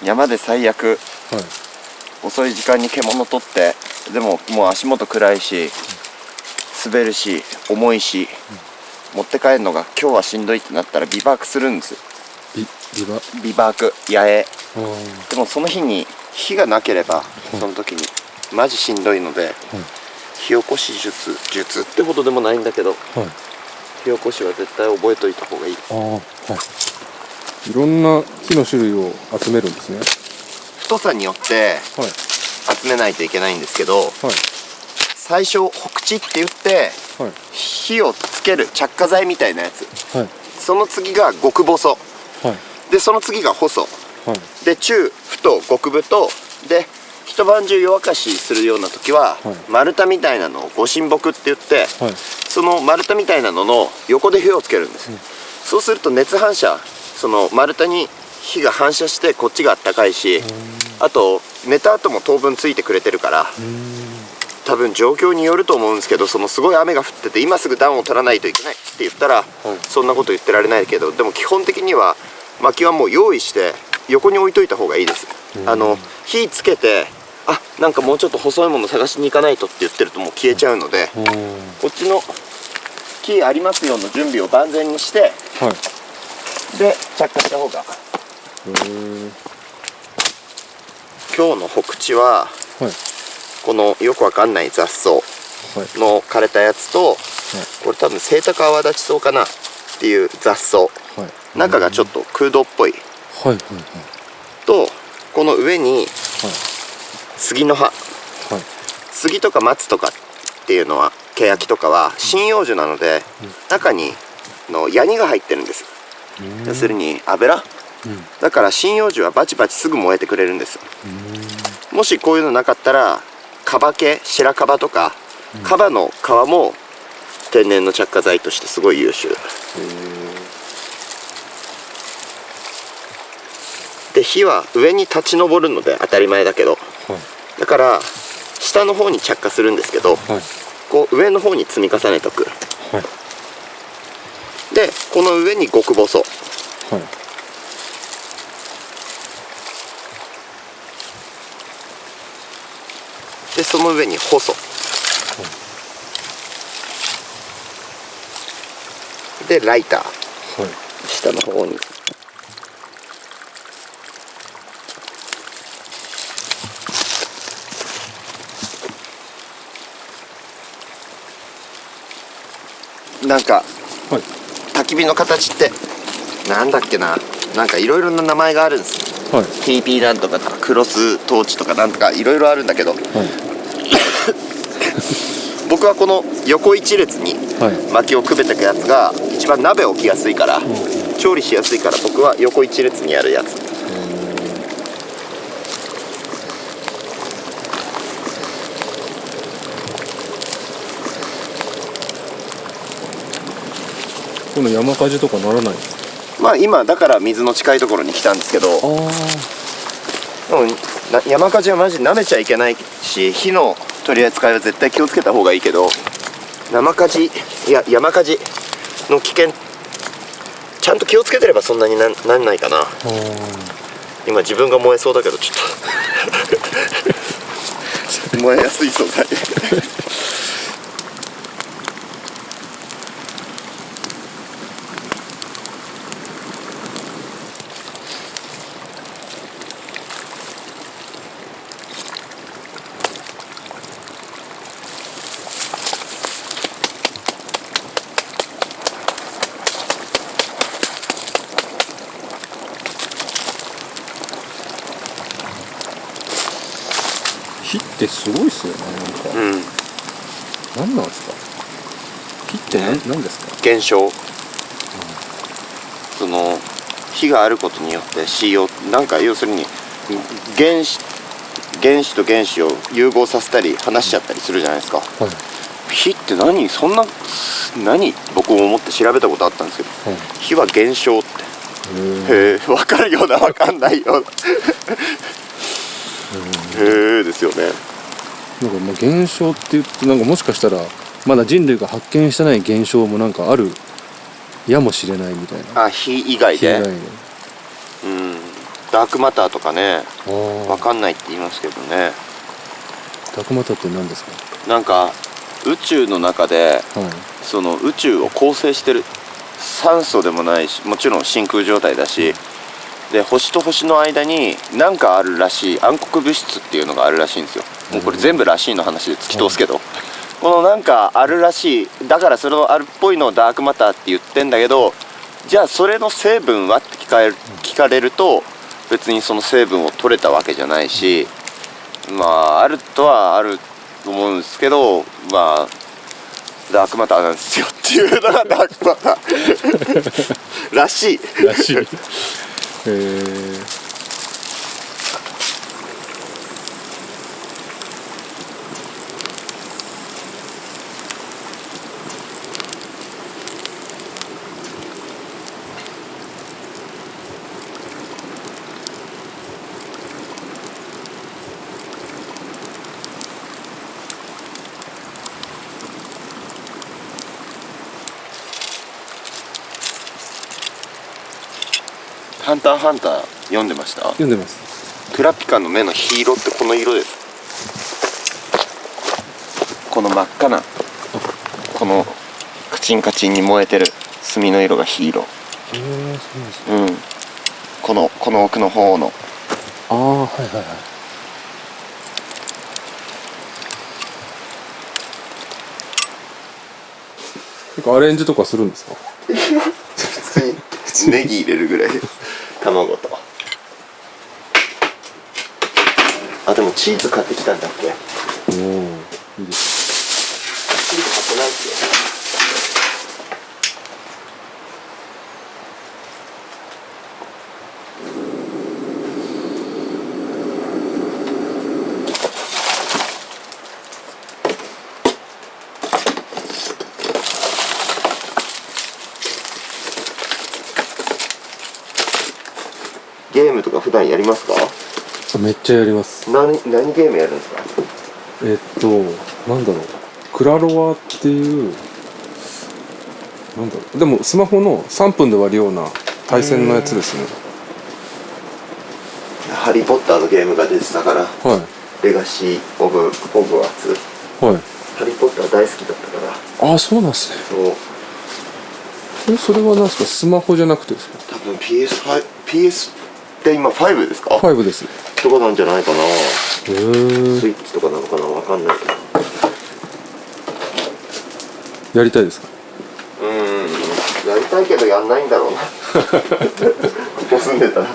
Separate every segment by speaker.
Speaker 1: 山で最悪、
Speaker 2: はい、
Speaker 1: 遅い時間に獣取って、でももう足元暗いし、滑るし重いし、持って帰るのが今日はしんどいってなったらビバークするんですよ。ビバーク、野営。でもその日に火がなければ、その時にマジしんどいので、火起こし術ってほどでもないんだけど、火起こしは絶対覚えといた方がいい。
Speaker 2: いろんな木の種類を集めるんですね。
Speaker 1: 太さによって集めないといけないんですけど、最初北地って言って、火をつける着火剤みたいなやつ、その次が極細、でその次が細、で中太極太で、一晩中夜明かしするような時は、丸太みたいなのをご神木って言って、その丸太みたいなのの横で火をつけるんです、そうすると熱反射、その丸太に火が反射してこっちがあったかいし、あと寝た後も当分ついてくれてるから、多分状況によると思うんですけど、そのすごい雨が降ってて今すぐ暖を取らないといけないって言ったら、そんなこと言ってられないけど、でも基本的には薪はもう用意して横に置いといた方がいいです。火つけて、なんかもうちょっと細いもの探しに行かないとって言ってるともう消えちゃうので、こっちの木ありますよの準備を万全にして、で着火した方が。今日の北地は、このよくわかんない雑草の枯れたやつと、これ多分セイタカアワダチソウかなっていう雑草、中がちょっと空洞っぽい、とこの上に杉の葉、杉とか松とかっていうのは、ケヤキとかは針葉樹なので、中にヤニが入ってるんです。要するに油、だから針葉樹はバチバチすぐ燃えてくれるんです。もしこういうのなかったらカバ系、白カバとか、カバの皮も天然の着火剤としてすごい優秀。で火は上に立ち上るので当たり前だけど、だから下の方に着火するんですけど、こう上の方に積み重ねておく、でこの上に極細、でその上に細、でライター、下の方になんか、焚き火の形ってなんだっけな、なんかいろいろな名前があるんですよ、TP なんとかとかクロストーチとかなんとかいろいろあるんだけど、僕はこの横一列に薪をくべてくやつが一番鍋置きやすいから、調理しやすいから、僕は横一列にやるやつ。
Speaker 2: この山火事とかならない？
Speaker 1: まあ今だから水の近いところに来たんですけど、でも山火事はマジ舐めちゃいけないし、火の取り扱いは絶対気をつけた方がいいけど、山火事の危険ちゃんと気をつけてればそんなになんないかな。今自分が燃えそうだけどちょっと燃えやすい素材
Speaker 2: 火ってすごいっすよね、なんか。何なんですか？火って何ですか？
Speaker 1: 現象、その火があることによって CO なんか要するに原子と原子を融合させたり離しちゃったりするじゃないですか。火って何、そんな僕も思って調べたことあったんですけど、火は現象って、分かるような分かんないようなですよね。
Speaker 2: なんかまあ現象って言ってなんかもしかしたらまだ人類が発見してない現象もなんかあるやもしれないみたいな。
Speaker 1: 火以外で。ダークマターとかね、
Speaker 2: ああ、
Speaker 1: 分かんないって言いますけどね。
Speaker 2: ダークマターって何ですか？
Speaker 1: なんか宇宙の中で
Speaker 2: はい。
Speaker 1: その宇宙を構成してる、酸素でもないし、もちろん真空状態だし、で星と星の間に何かあるらしい暗黒物質っていうのがあるらしいんですよ。もうこれ全部らしいの話で突き通すけど、このなんかあるらしい、だからそれのあるっぽいのをダークマターって言ってんだけど、じゃあそれの成分はって聞かれると別にその成分を取れたわけじゃないし、まああるとはあると思うんですけど、まあダークマターなんですよっていうのがダークマターらしい。
Speaker 2: らしい。
Speaker 1: ハンターハンター読んでました？
Speaker 2: 読んでます。
Speaker 1: クラピカの目の火色ってこの色です。この真っ赤な、このカチンカチンに燃えてる墨の色が火色。
Speaker 2: そうなんですね。
Speaker 1: うん。この奥の方の。
Speaker 2: ああ、はいはいはい。なんかアレンジとかするんですか？
Speaker 1: 普通にネギ入れるぐらい卵と。あ、でもチーズ買ってきたんだっけ？
Speaker 2: おお、いいです。
Speaker 1: チーズ買ってないっけ？ゲームとか普段やりますか？
Speaker 2: めっちゃやります。
Speaker 1: 何ゲームやるんですか？
Speaker 2: なんだろう、クラロワっていう、なんだろう、でもスマホの3分で終わるような対戦のやつですね。
Speaker 1: ハリー・ポッターのゲームが出てたから、
Speaker 2: は
Speaker 1: レガシー・オブ・ホグワーツ。
Speaker 2: いはい。
Speaker 1: ハリー・ポッター大好きだったから。
Speaker 2: ああ、そうなんですね。
Speaker 1: そう
Speaker 2: それは何ですか？スマホじゃなくてですか？
Speaker 1: 多分 PS って今5ですか
Speaker 2: 5です。
Speaker 1: とかなんじゃないかな。
Speaker 2: へ
Speaker 1: スイ
Speaker 2: え。
Speaker 1: ッチとかなのかな、わかんないけど。
Speaker 2: やりたいですか？
Speaker 1: やりたいけどやんないんだろうなここ住んでたら。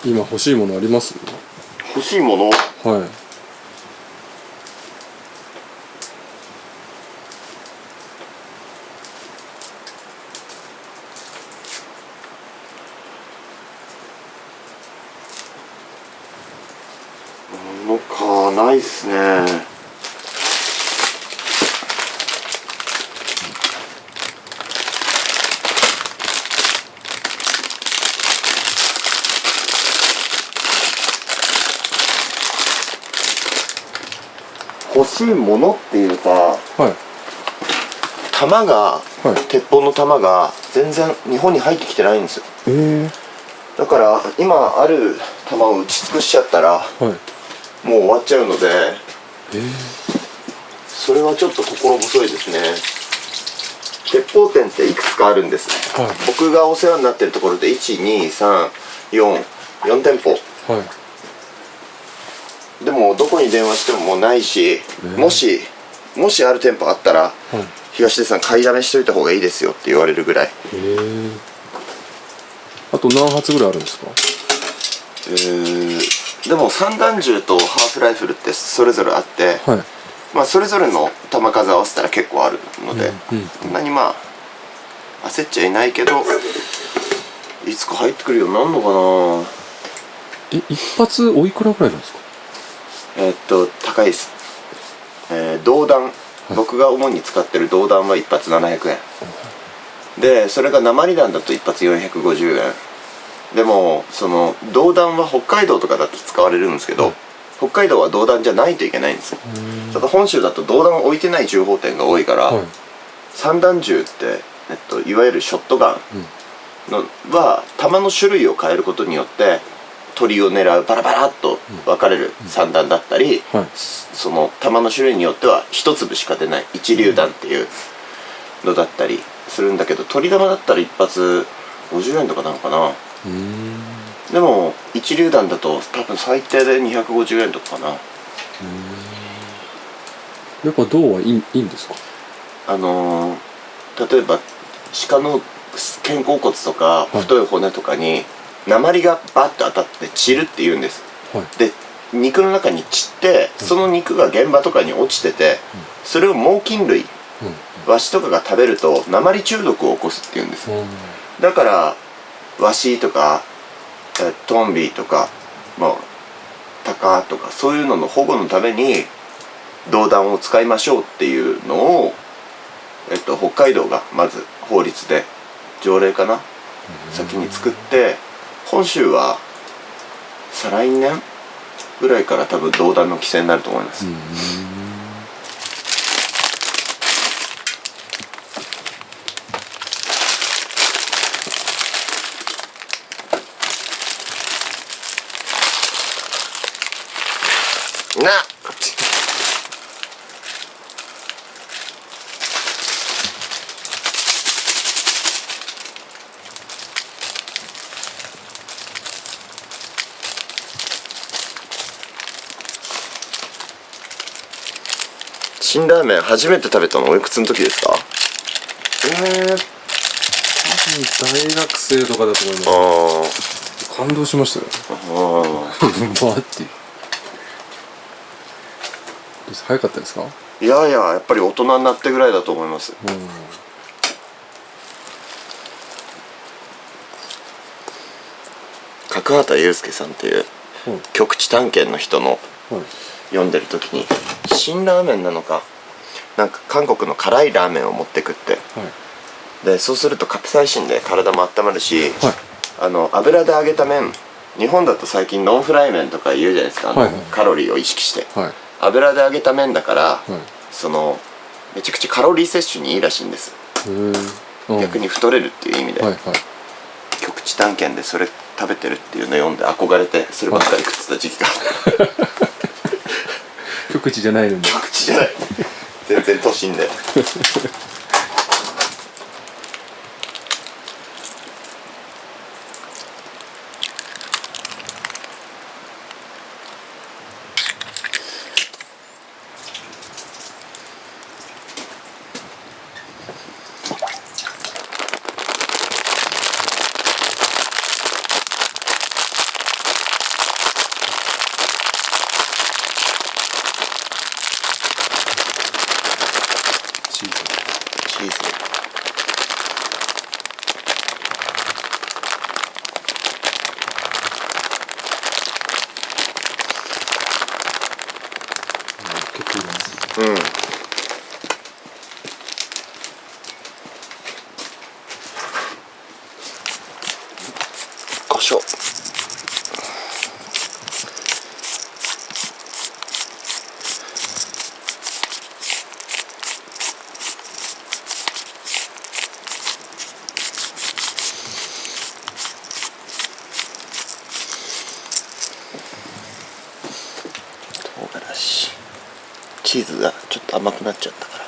Speaker 2: 今欲しいものあります？
Speaker 1: 欲しいもの？
Speaker 2: はい。
Speaker 1: もかないっすね。欲しいものっていうか、
Speaker 2: はい。
Speaker 1: 弾が、
Speaker 2: はい。
Speaker 1: 鉄砲の弾が全然日本に入ってきてないんですよ。だから今ある弾を撃ち尽くしちゃったら
Speaker 2: はい。
Speaker 1: もう終わっちゃうので、
Speaker 2: え
Speaker 1: それはちょっと心細いですね。鉄砲店っていくつかあるんですね。
Speaker 2: はい。
Speaker 1: 僕がお世話になってるところで12344店舗
Speaker 2: はい。
Speaker 1: でもどこに電話してももうないし、もしある店舗あったら、
Speaker 2: はい。
Speaker 1: 東出さん買いだめしといた方がいいですよって言われるぐらい。
Speaker 2: あと何発ぐらいあるんですか？
Speaker 1: でも散弾銃とハーフライフルってそれぞれあって、
Speaker 2: はい。
Speaker 1: まあそれぞれの弾数合わせたら結構あるので、
Speaker 2: うん
Speaker 1: そんなにまあ焦っちゃいないけど、いつか入ってくるようになるのかな。
Speaker 2: 一発おいくらぐらいなんですか？
Speaker 1: 高いです。導弾、僕が主に使ってる導弾は一発700円で、それが鉛弾だと一発450円でも、その導弾は北海道とかだと使われるんですけど、北海道は導弾じゃないといけないんですよ。ただ本州だと導弾を置いてない銃砲店が多いから、散弾銃って、いわゆるショットガンのは弾の種類を変えることによって鳥を狙うバラバラっと分かれる散弾だったり、その弾の種類によっては一粒しか出ない一榴弾っていうのだったりするんだけど、鳥弾だったら一発50円とかなのかな。でも一榴弾だと多分最低で250円とかかな。
Speaker 2: やっぱ銅はいいんですか？
Speaker 1: 例えば鹿の肩甲骨とか太い骨とかに鉛がバッと当たって散るっていうんです。で肉の中に散って、その肉が現場とかに落ちてて、それを猛禽類、ワシとかが食べると鉛中毒を起こすっていうんです。だからワシとかトンビとか、まあ、タカとかそういうのの保護のために導弾を使いましょうっていうのを、北海道がまず法律で条例かな、先に作って、本州は再来年ぐらいから多分導弾の規制になると思います。な辛ラーメン初めて食べたのおいくつの時ですか？
Speaker 2: 大学生とかだと思います。感動しましたよ。バーっていう。早かったですか？
Speaker 1: いやいや、やっぱり大人になってぐらいだと思います。角畑祐介さんっていう極地探検の人の読んでる時に、辛ラーメンなのかなんか韓国の辛いラーメンを持ってくって、でそうするとカプサイシンで体も温まるし、油で揚げた麺、日本だと最近ノンフライ麺とか言うじゃないですか、カロリーを意識して、油で揚げた麺だから、そのめちゃくちゃカロリー摂取にいいらしいんです。逆に太れるっていう意味で、極地探検でそれ食べてるっていうのを読んで憧れて、そればっかり食ってた時期が
Speaker 2: 極地じゃないのに。
Speaker 1: 極地じゃない全然都心でチーズ
Speaker 2: 結構います。
Speaker 1: 胡椒。唐辛子。チーズがちょっと甘くなっちゃったから。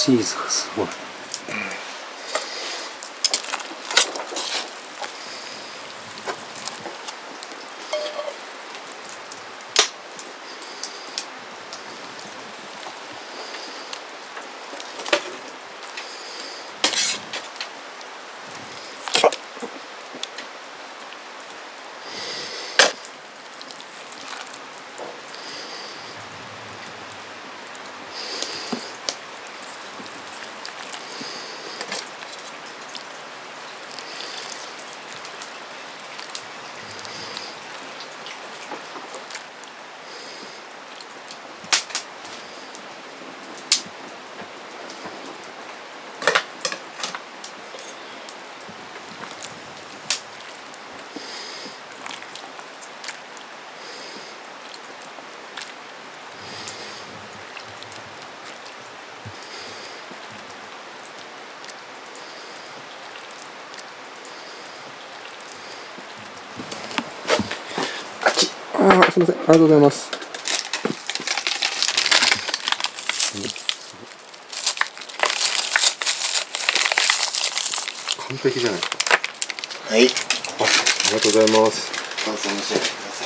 Speaker 2: チーズがすごい。ああ、すみません。ありがとうございます。完璧じゃないですか。
Speaker 1: はい、
Speaker 2: ありがとうございます。
Speaker 1: どうぞお召し上がりください。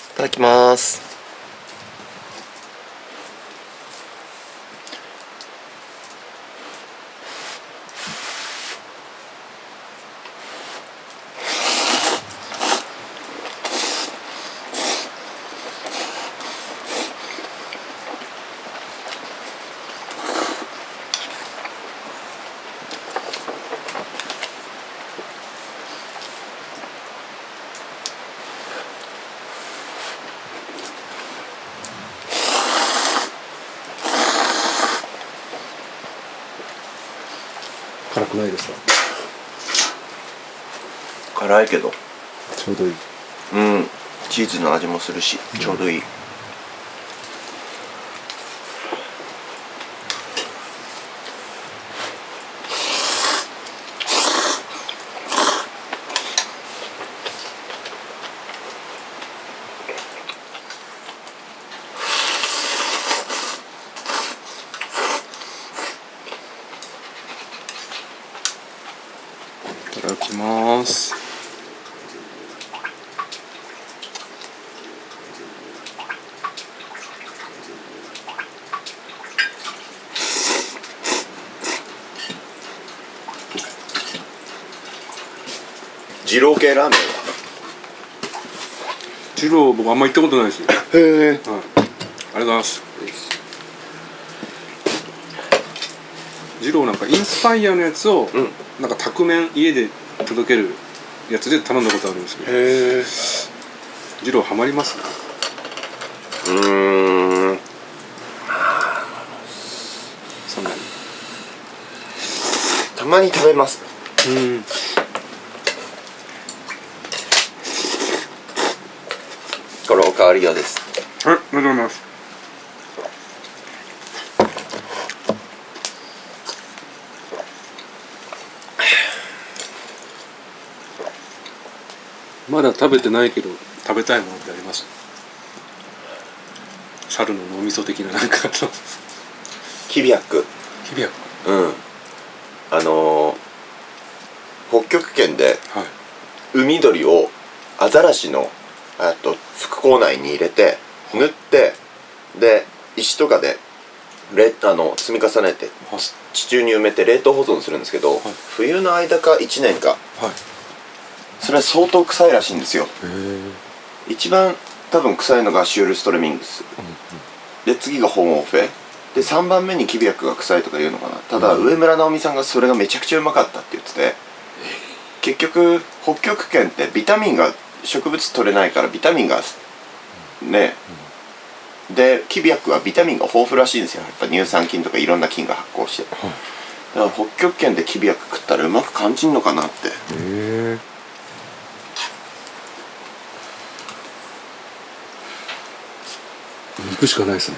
Speaker 1: いただきます。
Speaker 2: 辛くないですか？
Speaker 1: 辛いけど
Speaker 2: ちょうどいい。
Speaker 1: うん、チーズの味もするしちょうどいい。
Speaker 2: いただきます。
Speaker 1: 二郎系ラーメンは
Speaker 2: 二郎僕あんま行ったことないですよ。
Speaker 1: へえ。
Speaker 2: はい。ありがとうございます。二郎なんかインスパイアのやつを、なんか宅麺家で届けるやつで頼んだことあるんですけど、
Speaker 1: へえ。
Speaker 2: 二郎ハマりますね。そんなに
Speaker 1: たまに食べます。これおかわり用です。
Speaker 2: はい、ありがとうございます。まだ食べてないけど食べたいものってあります？猿の脳みそ的ななんか
Speaker 1: キビアック。
Speaker 2: キビアック。
Speaker 1: うん。北極圏で
Speaker 2: はい。
Speaker 1: 海鳥をアザラシの腹腔内に入れて縫ってで石とかで積み重ねて
Speaker 2: はい。
Speaker 1: 地中に埋めて冷凍保存するんですけど、冬の間か1年か
Speaker 2: はい。
Speaker 1: それは相当臭いらしいんですよ。
Speaker 2: へえ。
Speaker 1: 一番多分臭いのがシュールストレミングスで次がホモオフェで3番目にキビアックが臭いとか言うのかな。ただ上村直美さんがそれがめちゃくちゃうまかったって言ってて、結局北極圏ってビタミンが植物取れないからビタミンがねでキビアックはビタミンが豊富らしいんですよ。やっぱ乳酸菌とかいろんな菌が発酵して、だから北極圏でキビアック食ったらうまく感じんのかなって。
Speaker 2: へえ。行くしかないですね。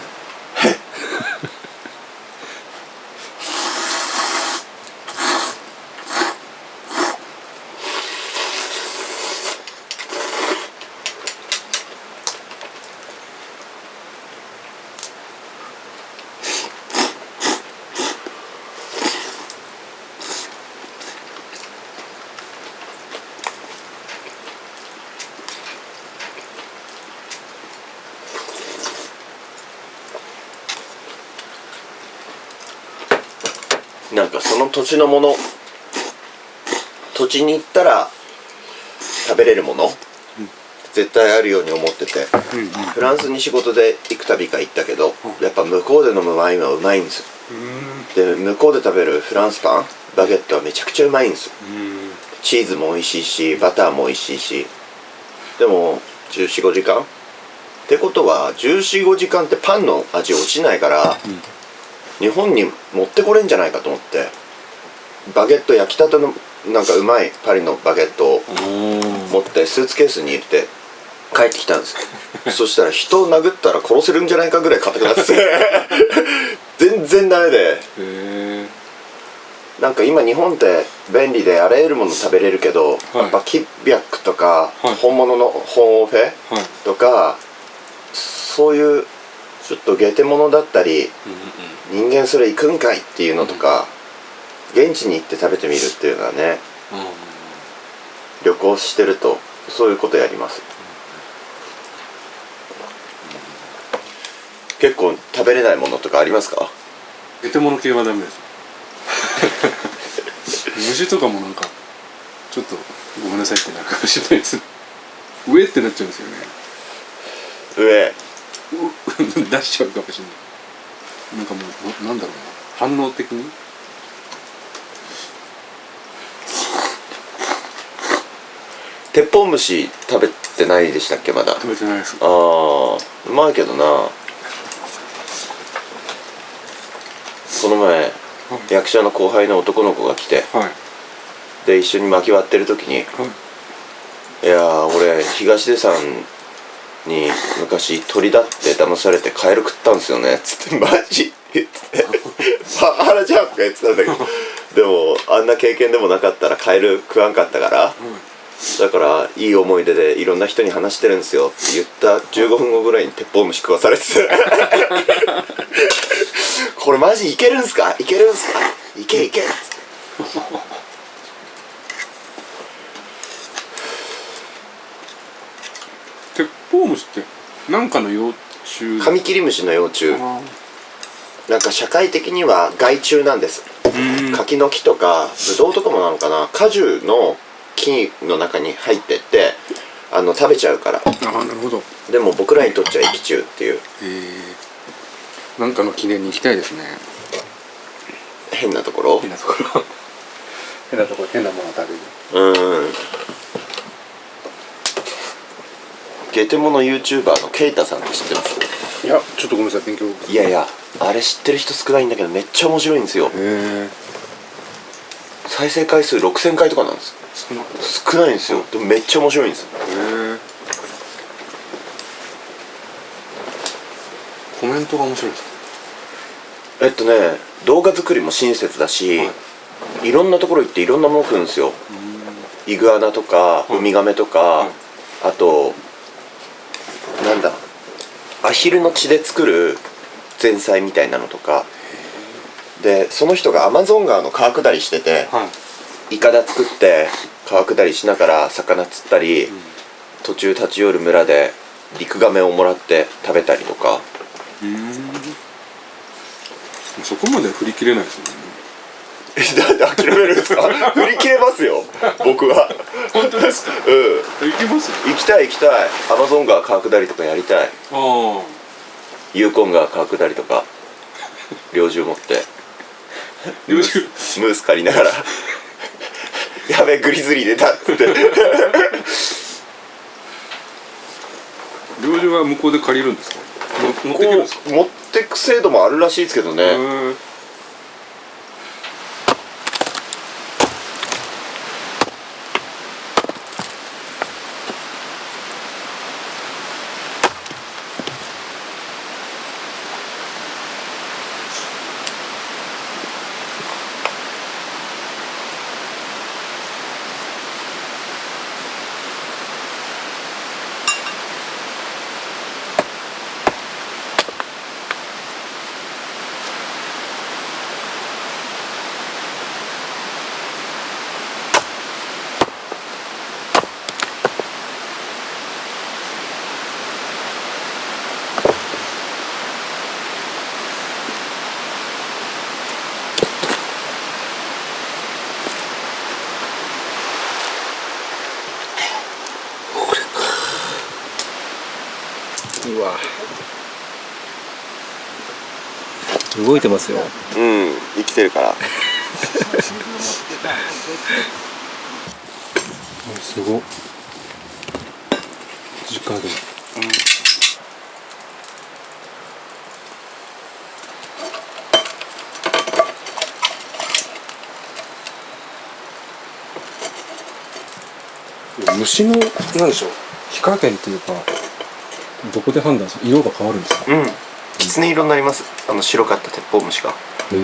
Speaker 1: なんかその土地のもの、土地に行ったら食べれるもの、絶対あるように思ってて、フランスに仕事で幾度か行ったけど、やっぱ向こうで飲むワインはうまいんですよ。で向こうで食べるフランスパンバゲットはめちゃくちゃうまいんですよ。チーズも美味しいしバターも美味しいし。でも14、15時間ってことは14、15時間ってパンの味落ちないから、日本に持ってこれんじゃないかと思って、バゲット焼きたてのなんかうまいパリのバゲットを持ってスーツケースに入れて帰ってきたんですよ。そしたら人を殴ったら殺せるんじゃないかぐらい硬くなってて全然ダメで。なんか今日本って便利であらゆるもの食べれるけど、やっぱキビアックとか、本物の本オフェとか、そういうちょっとゲテモノだったり、人間それ行くんかいっていうのとか、現地に行って食べてみるっていうのはね、旅行してるとそういうことやります。結構食べれないものとかありますか？
Speaker 2: ゲテモノ系はダメです。虫とかもなんかちょっとごめんなさいってなるかもしれないです。上ってなっちゃうんですよね。
Speaker 1: 上
Speaker 2: 出しちゃうかもしれない。なんかもうなんだろうな、反応的に。
Speaker 1: 鉄砲虫食べてないでしたっけ？まだ
Speaker 2: 食べてないです。
Speaker 1: ああ、うまいけどな。この前、役者の後輩の男の子が来て、で一緒に薪割ってる時に、いやー俺東出さんに昔鳥だって騙されてカエル食ったんですよねつって、マジってパワハラじゃんとか言ってたんだけど、でもあんな経験でもなかったらカエル食わんかったから、だからいい思い出でいろんな人に話してるんですよって言った15分後ぐらいに鉄砲虫食わされててこれマジいけるんすか？いけるんすか？いけいけっつって
Speaker 2: 鉄砲虫ってなんかの幼虫？
Speaker 1: カミキリムシの幼虫。なんか社会的には害虫なんです。柿の木とかブドウとかもなのかな、果樹の木の中に入ってって食べちゃうから。
Speaker 2: ああ、なるほど。
Speaker 1: でも僕らにとっちゃ益虫っていう。
Speaker 2: なんかの記念に行きたいですね。
Speaker 1: 変なところ
Speaker 2: 変なところ変なところ、変なもの食べる。
Speaker 1: ゲテモノ YouTuber のケイタさんって知ってます？
Speaker 2: いや、ちょっとごめんなさい、勉強。
Speaker 1: いやいや、あれ知ってる人少ないんだけどめっちゃ面白いんですよ。再生回数6000回とかなんです。少ないんですよ。でもめっちゃ面白いんです。
Speaker 2: コメントが面白いです。
Speaker 1: 動画作りも親切だし、いろんなところ行っていろんなもの食うんですよ。イグアナとかウミガメとか、あとなんだ、アヒルの血で作る前菜みたいなのとかで、その人がアマゾン川の川下りしてて、イカダ作って川下りしながら魚釣ったり、途中立ち寄る村でリクガメをもらって食べたりとか。
Speaker 2: そこまで振り切れないですよね。
Speaker 1: なんで諦めるんですか？振り切れますよ僕は。
Speaker 2: 本当ですか？行けます？
Speaker 1: 行きたい行きたい。アマゾン川川下りとかやりたい。ユーコン川川下りとか猟銃持ってムース借りながらやべえグリズリー出たっつって
Speaker 2: 猟銃は向こうで借りるんですか？持ってくるんですか？
Speaker 1: 持ってく制度もあるらしいですけどね。
Speaker 2: うわ動いてますよ。
Speaker 1: うん生きてるから
Speaker 2: すごっ直で、虫のなんでしょう火加減っていうかどこで判断する色が変わるんですか？
Speaker 1: きつね色になります。白かった鉄砲虫が。
Speaker 2: へえ。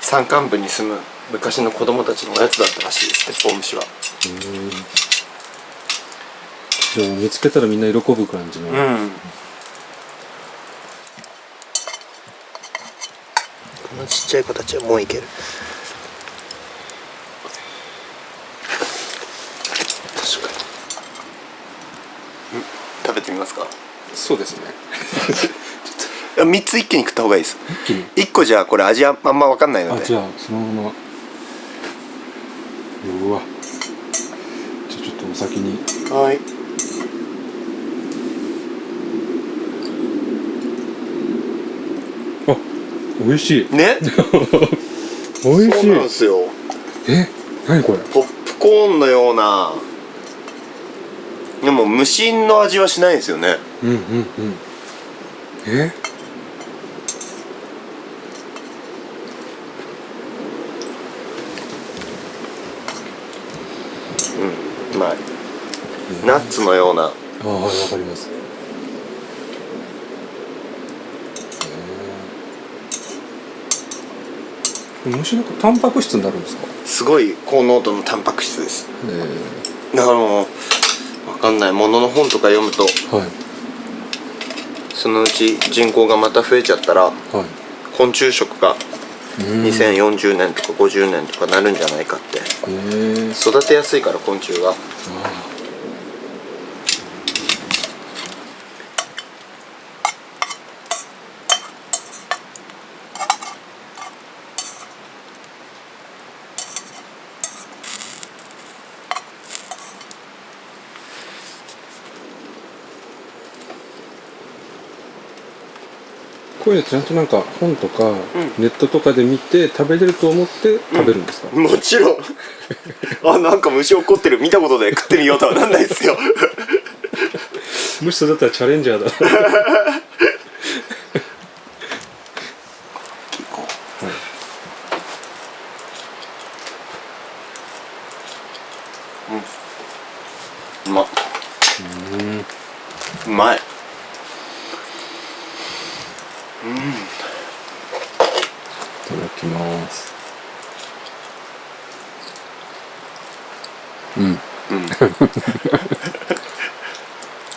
Speaker 1: 山間部に住む昔の子供たちのおやつだったらしいです、鉄砲虫は。
Speaker 2: じゃあ見つけたらみんな喜ぶ感じの。
Speaker 1: このちっちゃい子たちはもういける。確かに。食べてみますか？
Speaker 2: そうですね
Speaker 1: 3つ一気に食った方がいいです。
Speaker 2: 一気に
Speaker 1: 1個じゃこれ味はあんま分かんないので。
Speaker 2: じゃあそのままうわじゃあちょっとお先に。
Speaker 1: はい。
Speaker 2: あ美味しい
Speaker 1: ね
Speaker 2: 美味しい。
Speaker 1: そうなんですよ。
Speaker 2: 何これ？
Speaker 1: ポップコーンのような、でも無心の味はしないんですよね。うまい。ナッツのような。
Speaker 2: わかります。虫なんかタンパク質になるんですか？
Speaker 1: すごい高濃度のタンパク質です。だからもう分かんないものの本とか読むと、そのうち人口がまた増えちゃったら、昆虫食が2040年とか50年とかなるんじゃないかって。育てやすいから昆虫が。
Speaker 2: こういうのちゃんとなんか本とかネットとかで見て食べれると思って食べるんですか？
Speaker 1: もちろんなんか虫怒ってる、見たことで食ってみようとはなんないですよ
Speaker 2: もしそうだったらチャレンジャーだ
Speaker 1: うまっ。うまい。
Speaker 2: いただきます。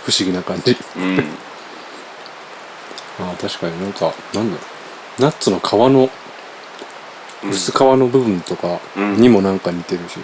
Speaker 2: 不思議な感じ。確かになんかなんだろう、ナッツの皮の薄皮の部分とかにもなんか似てるし、